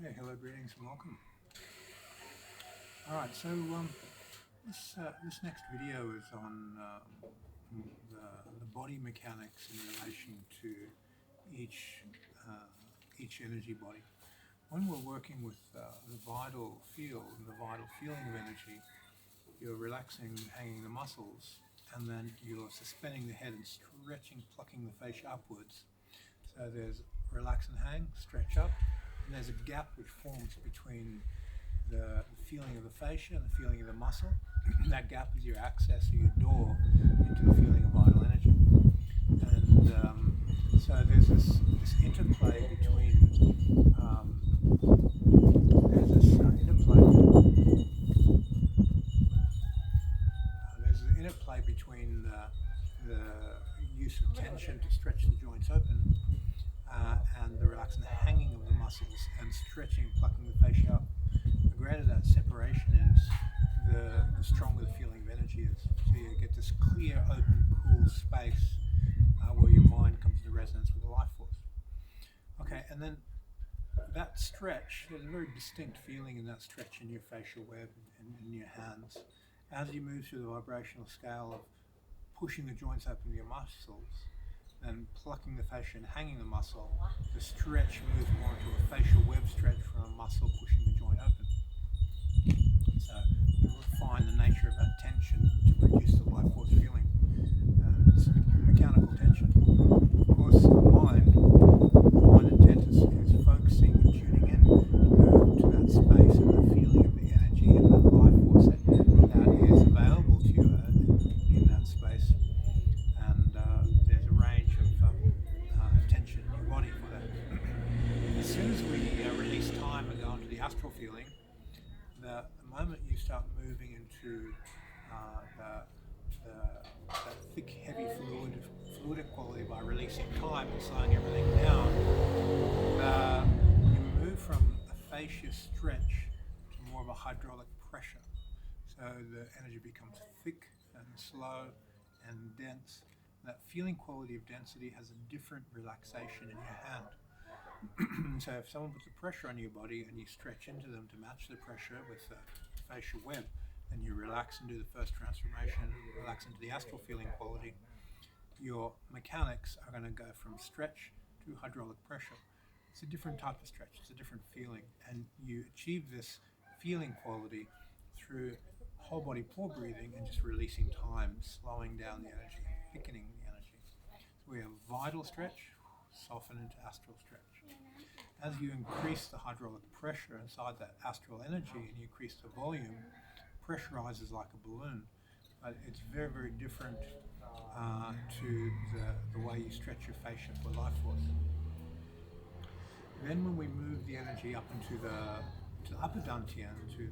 Yeah, hello, greetings and welcome. Alright, so this next video is on the body mechanics in relation to each, each energy body. When we're working with the vital field and the vital feeling of energy, you're relaxing, hanging the muscles, and then you're suspending the head and stretching, plucking the fascia upwards. So there's relax and hang, stretch up, and there's a gap which forms between the feeling of the fascia and the feeling of the muscle. That gap is your access or your door into the feeling of vital energy. And so there's this interplay between between the use of tension to stretch the joints open and the relax and hanging of the muscles and stretching, plucking the fascia up. The greater that separation is, the stronger the feeling of energy is. So you get this clear, open, cool space where your mind comes into resonance with the life force. Okay, and then that stretch, there's a very distinct feeling in that stretch in your facial web and in your hands. As you move through the vibrational scale of pushing the joints open with your muscles and plucking the fascia and hanging the muscle, the stretch moves more into a facial web stretch from a muscle pushing the joint open. So we refine the nature of that tension to produce the life force feeling. It's mechanical tension. Of course, the mind intent is focusing and tuning in to that space and the feeling of the energy and the life force that is available to you in that space. And there's a range of tension in your body for that. As soon as we release time and go into the astral feeling, the moment you start moving into that thick, heavy fluidic quality by releasing time and slowing everything down, you move from a fascia stretch to more of a hydraulic pressure. So the energy becomes thick and slow and dense. That feeling quality of density has a different relaxation in your hand. So if someone puts a pressure on your body and you stretch into them to match the pressure with the facial web, and you relax and do the first transformation, relax into the astral feeling quality, your mechanics are going to go from stretch to hydraulic pressure. It's a different type of stretch, it's a different feeling, and you achieve this feeling quality through whole body pore breathing and just releasing time, slowing down the energy, thickening the energy. So we have vital stretch, soften into astral stretch. As you increase the hydraulic pressure inside that astral energy and you increase the volume, pressurizes like a balloon. But it's very, very different to the way you stretch your fascia for life force. Then when we move the energy up into the upper dantian, to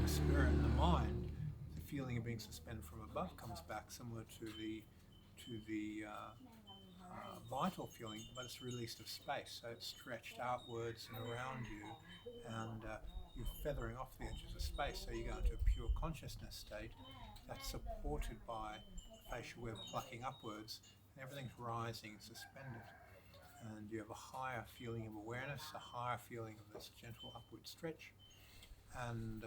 the spirit and the mind, the feeling of being suspended from above comes back, similar to the vital feeling, but it's released of space. So it's stretched outwards and around you, and you're feathering off the edges of space. So you go into a pure consciousness state that's supported by facial web plucking upwards, and everything's rising and suspended. And you have a higher feeling of awareness, a higher feeling of this gentle upward stretch. And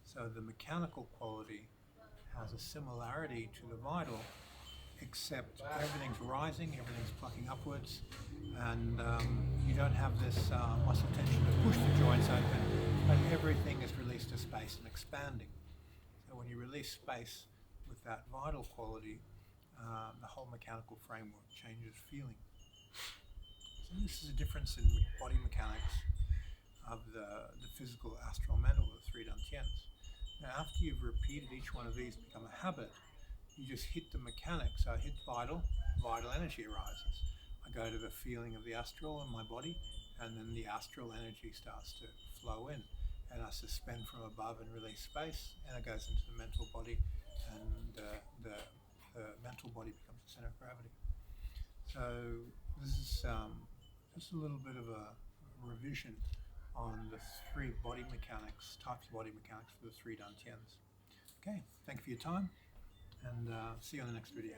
so the mechanical quality has a similarity to the vital, except everything's rising, everything's plucking upwards, and you don't have this muscle tension to push the joints open, but everything is released to space and expanding. So when you release space with that vital quality, the whole mechanical framework changes feeling. So this is a difference in body mechanics of the physical, astral, mental, the three dantians. Now after you've repeated each one of these, become a habit, you just hit the mechanics. So I hit vital energy arises. I go to the feeling of the astral in my body, and then the astral energy starts to flow in, and I suspend from above and release space, and it goes into the mental body, and the mental body becomes the center of gravity. So this is just a little bit of a revision on the three body mechanics, types of body mechanics for the three dantians. Okay, thank you for your time, and see you on the next video.